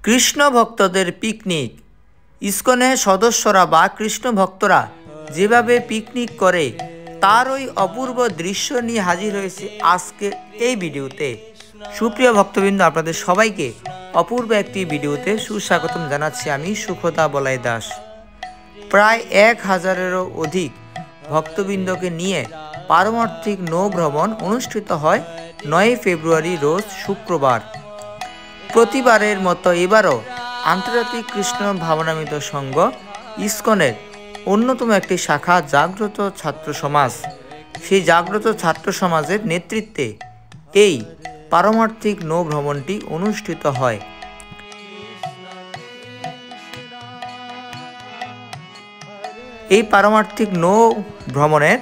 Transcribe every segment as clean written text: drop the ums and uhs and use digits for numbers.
কৃষ্ণ ভক্তদের পিকনিক। ইসকনের সদস্যরা বা কৃষ্ণ ভক্তরা যেভাবে পিকনিক করে তার ওই অপূর্ব দৃশ্য নিয়ে হাজির হয়েছে আজকে এই ভিডিওতে। সুপ্রিয় ভক্তবৃন্দ, আপনাদের সবাইকে অপূর্ব একটি ভিডিওতে সুস্বাগতম জানাচ্ছি আমি সুখতা বলাই দাস। প্রায় 1000-এরও অধিক ভক্তবৃন্দকে নিয়ে পারমার্থিক নৌ ভ্রমণ অনুষ্ঠিত হয় 9 ফেব্রুয়ারি রোজ শুক্রবার। প্রতিবারের মতো এবারও আন্তর্জাতিক কৃষ্ণ ভাবনামৃত সংঘ ইসকনের অন্যতম একটি শাখা জাগ্রত ছাত্র সমাজ, সেই জাগ্রত ছাত্র সমাজের নেতৃত্বে এই পারমার্থিক নৌ ভ্রমণটি অনুষ্ঠিত হয়। এই পারমার্থিক নৌ ভ্রমণের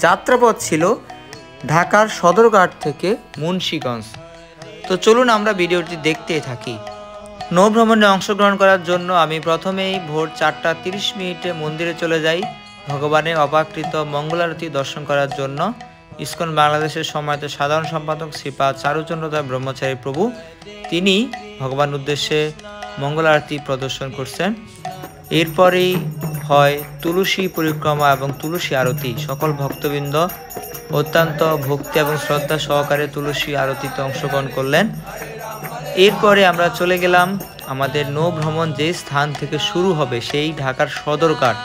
যাত্রাপথ ছিল ঢাকার সদরঘাট থেকে মুন্সিগঞ্জ। তো চলুন আমরা ভিডিওটি দেখতে থাকি। নৌ ভ্রমণে অংশগ্রহণ করার জন্য আমি প্রথমেই ভোর 4:30 মন্দিরে চলে যাই ভগবানের অপাকৃত মঙ্গলারতি দর্শন করার জন্য। ইসকন বাংলাদেশের সম্মানিত সাধারণ সম্পাদক শ্রীপাদ চারুচন্দ্র ব্রহ্মচারী প্রভু তিনি ভগবান উদ্দেশ্যে মঙ্গলারতি প্রদর্শন করছেন। এরপরেই হয় তুলসী পরিক্রমা এবং তুলসী আরতি। সকল ভক্তবৃন্দ অত্যন্ত ভক্তি এবং শ্রদ্ধা সহকারে তুলসী আরতিতে অংশগ্রহণ করলেন। এরপরে আমরা চলে গেলাম আমাদের নৌ ভ্রমণ যে স্থান থেকে শুরু হবে সেই ঢাকার সদরঘাট,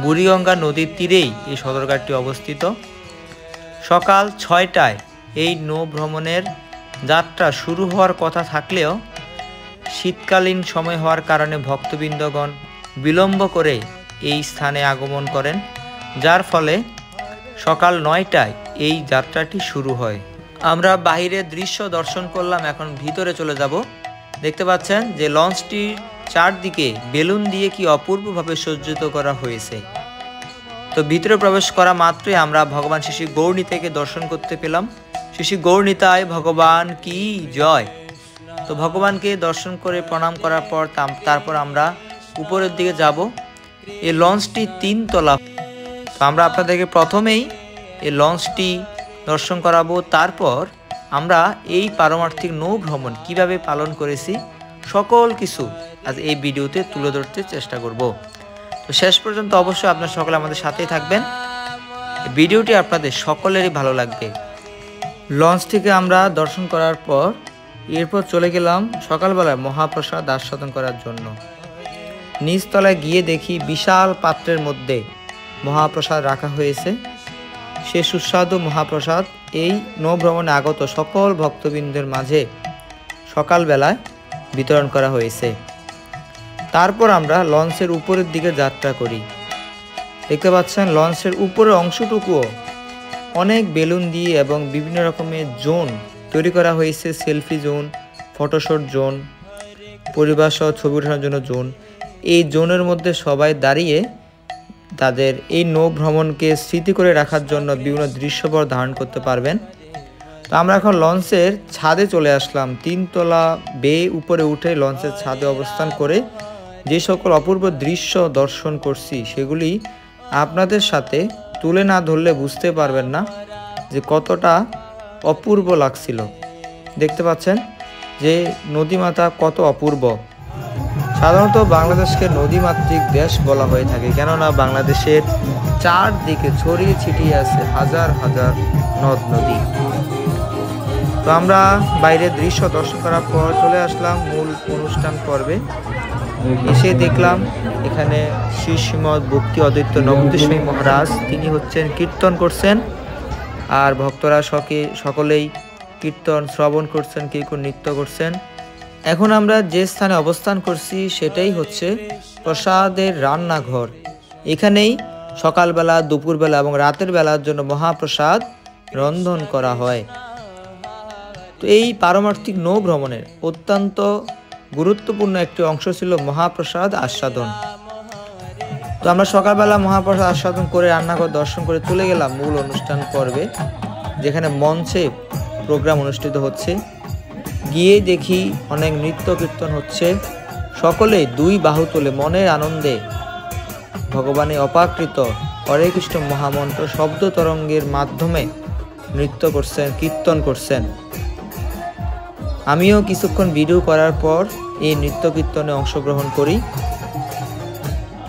বুড়িগঙ্গা নদীর তীরেই এই সদরঘাটটি অবস্থিত। সকাল 6টায় এই নৌ ভ্রমণের যাত্রা শুরু হওয়ার কথা থাকলেও শীতকালীন সময় হওয়ার কারণে ভক্তবৃন্দগণ বিলম্ব করে এই স্থানে আগমন করেন, যার ফলে সকাল 9টায় এই যাত্রাটি শুরু হয়। আমরা বাহিরের দৃশ্য দর্শন করলাম, এখন ভিতরে চলে যাব। দেখতে পাচ্ছেন যে লঞ্চটির চারদিকে বেলুন দিয়ে কি অপূর্বভাবে সজ্জিত করা হয়েছে। তো ভিতরে প্রবেশ করা মাত্রই আমরা ভগবান শ্রী গৌরনীতাকে দর্শন করতে পেলাম। শ্রী গৌরনীতায় ভগবান কি জয়। তো ভগবানকে দর্শন করে প্রণাম করার পর তারপর আমরা উপরের দিকে যাব। এই লঞ্চটি 3 তলা। তো আমরা আপনাদেরকে প্রথমেই এই লঞ্চটি দর্শন করাবো, তারপর আমরা এই পারমার্থিক নৌ ভ্রমণ কিভাবে পালন করেছি সকল কিছু আজ এই ভিডিওতে তুলে ধরতে চেষ্টা করব। তো শেষ পর্যন্ত অবশ্যই আপনারা সকলে আমাদের সাথেই থাকবেন। ভিডিওটি আপনাদের সকলেরই ভালো লাগবে। লঞ্চটিকে আমরা দর্শন করার পর এরপর চলে গেলাম সকালবেলায় মহাপ্রসাদ আস্বাদন করার জন্য। নিচতলায় গিয়ে দেখি বিশাল পাত্রের মধ্যে মহাপ্রসাদ রাখা হয়েছে। সে সুস্বাদু মহাপ্রসাদ এই নৌ ভ্রমণে আগত সকল ভক্তবৃন্দের মাঝে সকালবেলায় বিতরণ করা হয়েছে। তারপর আমরা লঞ্চের উপরের দিকে যাত্রা করি। দেখতে পাচ্ছেন লঞ্চের উপরের অংশটুকুও অনেক বেলুন দিয়ে এবং বিভিন্ন রকমের জোন তৈরি করা হয়েছে। সেলফি জোন, ফটোশ্যুট জোন, পরিবার সহ ছবি ওঠানোর জন্য জোন। এই জোনের মধ্যে সবাই দাঁড়িয়ে তাদের এই নৌ ভ্রমণকে স্মৃতি করে রাখার জন্য বিভিন্ন দৃশ্যপট ধারণ করতে পারবেন। তো আমরা এখন লঞ্চের ছাদে চলে আসলাম। 3 তলা বেয়ে উপরে উঠে লঞ্চের ছাদে অবস্থান করে যে সকল অপূর্ব দৃশ্য দর্শন করছি সেগুলি আপনাদের সাথে তুলে না ধরলে বুঝতে পারবেন না যে কতটা অপূর্ব লাগছিল। দেখতে পাচ্ছেন যে নদীমাতা কত অপূর্ব। সাধারণত বাংলাদেশকে নদীমাতৃক দেশ বলা হয়ে থাকে, কেননা বাংলাদেশের চারদিকে ছড়িয়ে ছিটিয়ে আছে হাজার হাজার নদ নদী। তো আমরা বাইরের দৃশ্য দর্শন করার পর চলে আসলাম মূল অনুষ্ঠান পর্বে। এসে দেখলাম এখানে শ্রী শ্রীমৎ ভক্তি অদ্বৈত নবদ্বীপ মহারাজ তিনি হচ্ছেন কীর্তন করছেন, আর ভক্তরা সকলেই কীর্তন শ্রবণ করছেন, কেউ নৃত্য করছেন। এখন আমরা যে স্থানে অবস্থান করছি সেটাই হচ্ছে প্রসাদের রান্নাঘর। এখানেই সকালবেলা, দুপুরবেলা এবং রাতের বেলার জন্য মহাপ্রসাদ রন্ধন করা হয়। তো এই পারমার্থিক নৌ ভ্রমণের অত্যন্ত গুরুত্বপূর্ণ একটি অংশ ছিল মহাপ্রসাদ আস্বাদন। তো আমরা সকালবেলা মহাপ্রসাদ আস্বাদন করে রান্নাঘর দর্শন করে চলে গেলাম মূল অনুষ্ঠান পর্বে, যেখানে মঞ্চে প্রোগ্রাম অনুষ্ঠিত হচ্ছে। গিয়ে দেখি অনেক নৃত্য কীর্তন হচ্ছে। সকলে 2 বাহু তুলে মনের আনন্দে ভগবানের অপাকৃত হরে কৃষ্ণ মহামন্ত্র শব্দ তরঙ্গের মাধ্যমে নৃত্য করছেন, কীর্তন করছেন। আমিও কিছুক্ষণ ভিডিও করার পর এই নৃত্য কীর্তনে অংশগ্রহণ করি।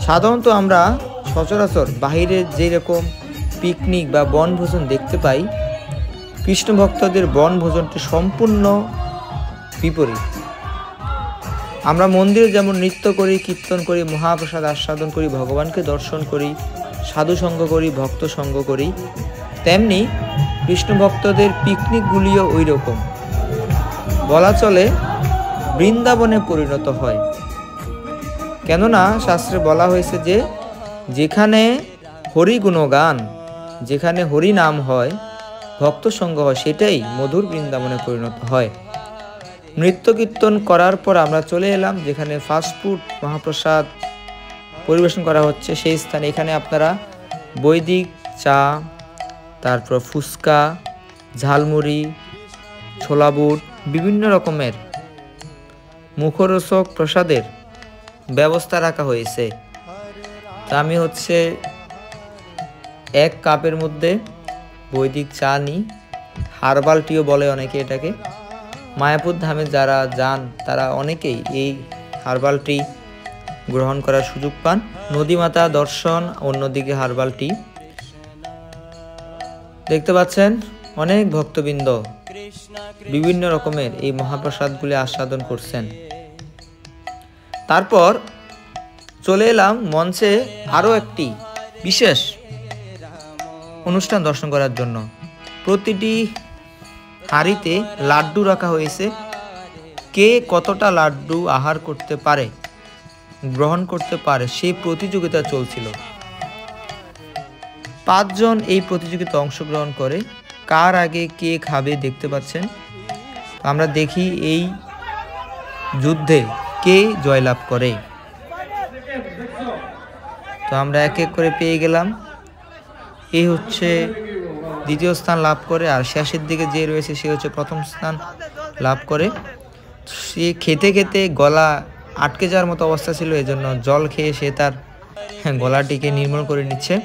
সাধারণত আমরা সচরাচর বাহিরের যেরকম পিকনিক বা বনভোজন দেখতে পাই, কৃষ্ণ ভক্তদের বনভোজনটি সম্পূর্ণ বিপরীত। আমরা মন্দিরে যেমন নৃত্য করি, কীর্তন করি, মহাপ্রসাদ আস্বাদন করি, ভগবানকে দর্শন করি, সাধু সঙ্গ করি, ভক্ত সঙ্গ করি, তেমনি কৃষ্ণ ভক্তদের পিকনিকগুলিও ওই রকম, বলা চলে বৃন্দাবনে পরিণত হয়। কেননা শাস্ত্রে বলা হয়েছে যে যেখানে হরি গুণগান, যেখানে হরি নাম হয়, ভক্ত সঙ্গ হয়, সেটাই মধুর বৃন্দাবনে পরিণত হয়। নৃত্য কীর্তন করার পর আমরা চলে এলাম যেখানে ফাস্টফুড মহাপ্রসাদ পরিবেশন করা হচ্ছে সেই স্থানে। এখানে আপনারা বৈদিক চা, তারপর ফুচকা, ঝালমুড়ি, ছোলা বুট, বিভিন্ন রকমের মুখরোচক প্রসাদের ব্যবস্থা রাখা হয়েছে। তা আমি হচ্ছে এক কাপের মধ্যে বৈদিক চা নিই, হার্বাল টিও বলে অনেকে এটাকে। মায়াপুর ধামে যারা যান তারা অনেকেই এই হার্বাল টি গ্রহণ করার সুযোগ পান। নদীমাতা দর্শন, অন্যদিকে হার্বাল টি। দেখতে পাচ্ছেন অনেক ভক্তবৃন্দ বিভিন্ন রকমের এই মহাপ্রসাদগুলি আস্বাদন করছেন। তারপর চলে এলাম মঞ্চে আরও একটি বিশেষ অনুষ্ঠান দর্শন করার জন্য। প্রতিটি হাঁড়িতে লাড্ডু রাখা হয়েছে। কে কতটা লাড্ডু আহার করতে পারে, গ্রহণ করতে পারে, সেই প্রতিযোগিতা চলছিল। 5 জন এই প্রতিযোগিতা অংশগ্রহণ করে। কার আগে কে খাবে দেখতে পাচ্ছেন। আমরা দেখি এই যুদ্ধে কে জয়লাভ করে। তো আমরা এক এক করে পেয়ে গেলাম। এই হচ্ছে দ্বিতীয় স্থান লাভ করে, আর শেষের দিকে যে রয়েছে সে হচ্ছে প্রথম স্থান লাভ করে। সে খেতে খেতে গলা আটকে যাওয়ার মতো অবস্থা ছিল, এজন্য জল খেয়ে সে তার গলাটিকে নির্মূল করে নিচ্ছে।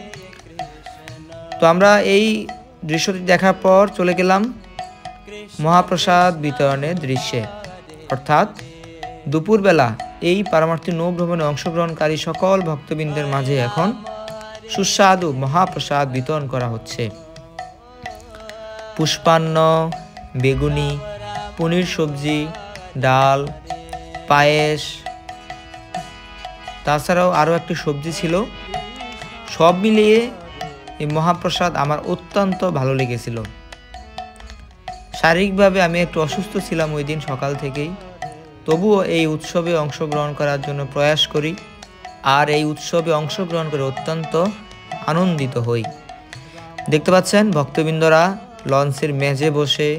তো আমরা এই দৃশ্যটি দেখার পর চলে গেলাম মহাপ্রসাদ বিতরণের দৃশ্যে, অর্থাৎ দুপুরবেলা এই পারমার্থিক নৌভ্রমণে অংশগ্রহণকারী সকল ভক্তবৃন্দের মাঝে এখন সুস্বাদু মহাপ্রসাদ বিতরণ করা হচ্ছে। পুষ্পান্ন, বেগুনি, পনির সবজি, ডাল, পায়েস, তাছাড়াও আরও একটি সবজি ছিল। সব মিলিয়ে এই মহাপ্রসাদ আমার অত্যন্ত ভালো লেগেছিল। শারীরিকভাবে আমি একটু অসুস্থ ছিলাম ওই দিন সকাল থেকেই, তবুও এই উৎসবে অংশগ্রহণ করার জন্য প্রয়াস করি, আর এই উৎসবে অংশগ্রহণ করে অত্যন্ত আনন্দিত হই। দেখতে পাচ্ছেন ভক্তবৃন্দরা লঞ্চের মেঝে বসে,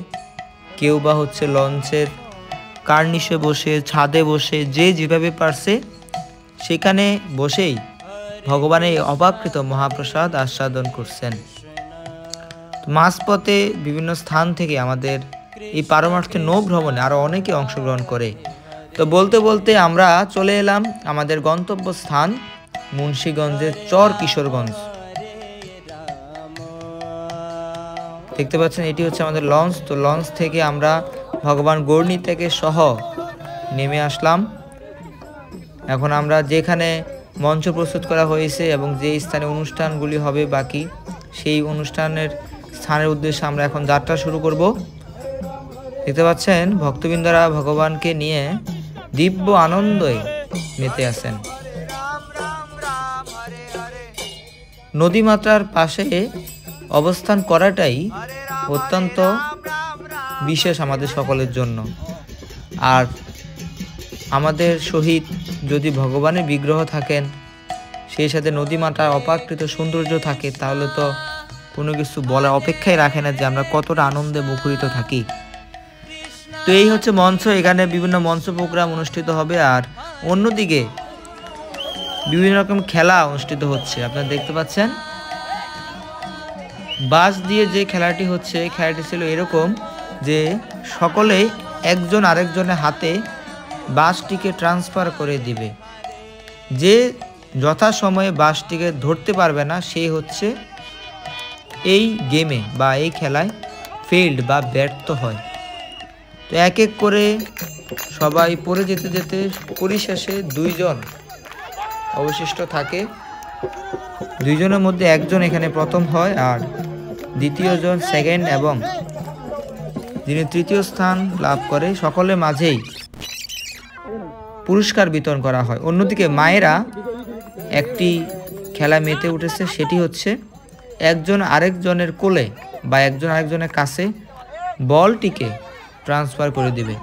কেউ বা হচ্ছে লঞ্চের কার্নিশে বসে, ছাদে বসে, যে যেভাবে পারছে সেখানে বসেই ভগবানের অবাকৃত মহাপ্রসাদ আস্বাদন করছেন। মাঝপথে বিভিন্ন স্থান থেকে আমাদের এই পারমার্থিক নৌভ্রমণে আরও অনেকে অংশগ্রহণ করে। তো বলতে বলতে আমরা চলে এলাম আমাদের গন্তব্য স্থান মুন্সিগঞ্জের চর কিশোরগঞ্জ। দেখতে পাচ্ছেন এটি হচ্ছে আমাদের লঞ্চ। তো লঞ্চ থেকে আমরা ভগবান গৌরনী থেকে সহ নেমে আসলাম। এখন আমরা যেখানে মঞ্চ প্রস্তুত করা হয়েছে এবং যে স্থানে অনুষ্ঠানগুলি হবে বাকি, সেই অনুষ্ঠানের স্থানের উদ্দেশ্যে আমরা এখন যাত্রা শুরু করব। দেখতে পাচ্ছেন ভক্তবৃন্দরা ভগবানকে নিয়ে দিব্য আনন্দে মেতে আছেন। নদীমাত্রার পাশে অবস্থান করাটাই অত্যন্ত বিশেষ আমাদের সকলের জন্য। আর আমাদের সহিত যদি ভগবানের বিগ্রহ থাকেন, সেই সাথে নদীমাত্রার অপাকৃত সৌন্দর্য থাকে, তাহলে তো কোনো কিছু বলার অপেক্ষাই রাখে না যে আমরা কতটা আনন্দে মুখরিত থাকি। তো এই হচ্ছে মঞ্চ, এখানে বিভিন্ন মঞ্চ প্রোগ্রাম অনুষ্ঠিত হবে, আর অন্যদিকে বিভিন্ন রকম খেলা অনুষ্ঠিত হচ্ছে। আপনারা দেখতে পাচ্ছেন বাঁশ দিয়ে যে খেলাটি হচ্ছে, খেলাটি ছিল এরকম যে সকলে একজন আরেকজনের হাতে বাঁশটিকে ট্রান্সফার করে দিবে। যে যথাসময়ে বাঁশটিকে ধরতে পারবে না সেই হচ্ছে এই গেমে বা এই খেলায় ফেইল্ড বা ব্যর্থ হয়। তো তো এক এক করে সবাই পড়ে যেতে যেতে পরিশেষে 2 জন অবশিষ্ট থাকে। 2 জনের মধ্যে একজন এখানে প্রথম হয় আর দ্বিতীয় জন সেকেন্ড এবং যিনি তৃতীয় স্থান লাভ করে সকলের মাঝেই পুরস্কার বিতরণ করা হয়। অন্যদিকে মায়েরা একটি খেলা মেতে উঠেছে, সেটি হচ্ছে একজন আরেকজনের কোলে বা একজন আরেকজনের কাছে বলটিকে ট্রান্সফার করে দিবে।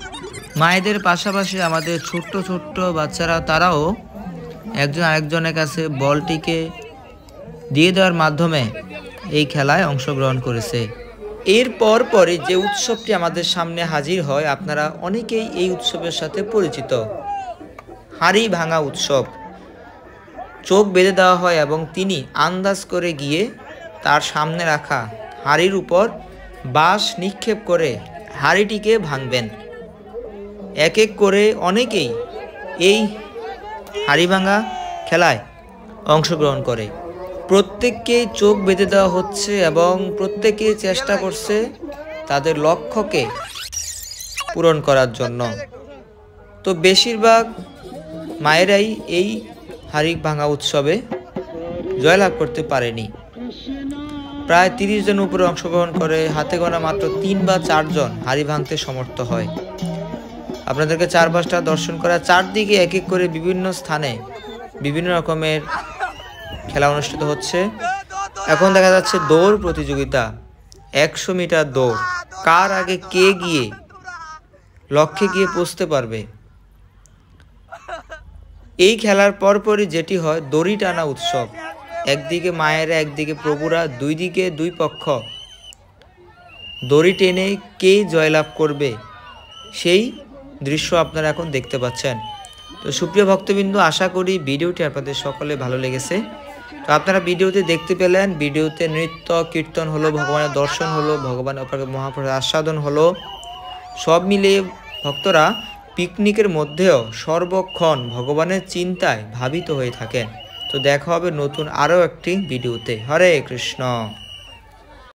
মায়েদের পাশাপাশি আমাদের ছোট্ট ছোট্ট বাচ্চারা তারাও একজন আরেকজনের কাছে বলটিকে দিয়ে দেওয়ার মাধ্যমে এই খেলায় অংশগ্রহণ করেছে। এরপর পরে যে উৎসবটি আমাদের সামনে হাজির হয়, আপনারা অনেকেই এই উৎসবের সাথে পরিচিত, হাড়ি ভাঙা উৎসব। চোখ বেঁধে দেওয়া হয় এবং তিনি আন্দাজ করে গিয়ে তার সামনে রাখা হাড়ির উপর বাঁশ নিক্ষেপ করে হাড়িটিকে ভাঙবেন। এক এক করে অনেকেই এই হাড়ি ভাঙা খেলায় অংশগ্রহণ করে। প্রত্যেককেই চোখ বেঁধে দেওয়া হচ্ছে এবং প্রত্যেকেই চেষ্টা করছে তাদের লক্ষ্যকে পূরণ করার জন্য। তো বেশিরভাগ মায়েরাই এই হাড়ি ভাঙা উৎসবে জয়লাভ করতে পারেনি। প্রায় 30 জন উপরে অংশগ্রহণ করে, হাতে গোনা মাত্র 3 বা 4 জন হাড়ি ভাঙতে সমর্থ হয়। আপনাদেরকে চারপাশটা দর্শন করা, চারদিকে এক এক করে বিভিন্ন স্থানে বিভিন্ন রকমের খেলা অনুষ্ঠিত হচ্ছে। এখন দেখা যাচ্ছে দৌড় প্রতিযোগিতা, 100 মিটার দৌড়, কার আগে কে গিয়ে লক্ষ্যে গিয়ে পৌঁছতে পারবে। এই খেলার পরপরই যেটি হয় দড়ি টানা উৎসব। একদিকে মায়েরা, একদিকে প্রভুরা, 2 দিকে 2 পক্ষ দড়ি টেনে কে জয়লাভ করবে সেই দৃশ্য আপনারা এখন দেখতে পাচ্ছেন। তো সুপ্রিয় ভক্তবৃন্দ, আশা করি ভিডিওটি আপনাদের সকলে ভালো লেগেছে। তো আপনারা ভিডিওতে দেখতে পেলেন, ভিডিওতে নৃত্য কীর্তন হলো, ভগবানের দর্শন হলো, ভগবানের মহাপ্রসাদ আস্বাদন হলো। সব মিলিয়ে ভক্তরা পিকনিকের মধ্যেও সর্বক্ষণ ভগবানের চিন্তায় ভাবিত হয়ে থাকেন। তো দেখা হবে নতুন আরও একটি ভিডিওতে। হরে কৃষ্ণ।